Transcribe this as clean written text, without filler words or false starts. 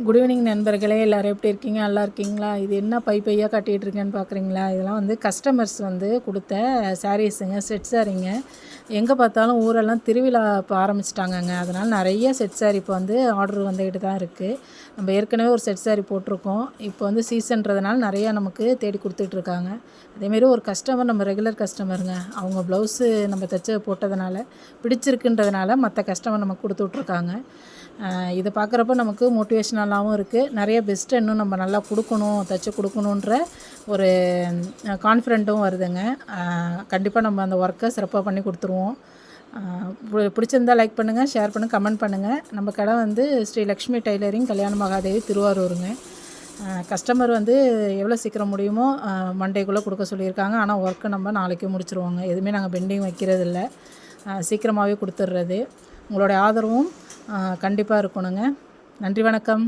Good evening நண்பர்களே, எல்லோரும் எப்படி இருக்கீங்க? நல்லா இருக்கீங்களா? இது என்ன பையாக காட்டிகிட்டு இருக்கேன்னு பார்க்குறீங்களா? இதெல்லாம் வந்து கஸ்டமர்ஸ் வந்து கொடுத்த சாரீஸுங்க, செட் சாரீங்க. எங்கே பார்த்தாலும் ஊரெல்லாம் திருவிழா இப்போ ஆரம்பிச்சிட்டாங்கங்க. அதனால் நிறைய செட் சாரீ இப்போ வந்து ஆர்டர் வந்துக்கிட்டு தான் இருக்குது. நம்ம ஏற்கனவே ஒரு செட் சாரீ போட்டிருக்கோம். இப்போ வந்து சீசன்றதுனால நிறையா நமக்கு தேடி கொடுத்துட்ருக்காங்க. அதேமாரி ஒரு கஸ்டமர், நம்ம ரெகுலர் கஸ்டமருங்க. அவங்க ப்ளவுஸு நம்ம தைச்ச போட்டதுனால பிடிச்சிருக்குன்றதுனால மற்ற கஸ்டமர் நமக்கு கொடுத்து விட்ருக்காங்க. இதை பார்க்குறப்ப நமக்கு மோட்டிவேஷ்னலாகவும் இருக்குது. நிறைய பெஸ்ட்டு இன்னும் நம்ம நல்லா கொடுக்கணும், தைச்சி கொடுக்கணுன்ற ஒரு கான்ஃபிடென்ட்டும் வருதுங்க. கண்டிப்பாக நம்ம அந்த ஒர்க்கை சிறப்பாக பண்ணி கொடுத்துருவோம். பிடிச்சிருந்தால் லைக் பண்ணுங்கள், ஷேர் பண்ணுங்கள், கமெண்ட் பண்ணுங்கள். நம்ம கடை வந்து ஸ்ரீ லக்ஷ்மி டைலரிங், கல்யாண மகாதேவி, திருவாரூருங்க. கஸ்டமர் வந்து எவ்வளோ சீக்கிரம் முடியுமோ மண்டேக்குள்ளே கொடுக்க சொல்லியிருக்காங்க. ஆனால் ஒர்க்கு நம்ம நாளைக்கு முடிச்சிருவோங்க. எதுவுமே நாங்கள் பெண்டிங் வைக்கிறதில்ல, சீக்கிரமாகவே கொடுத்துட்றது. உங்களுடைய ஆதரவும் கண்டிப்பாக இருக்கணுங்க. நன்றி, வணக்கம்.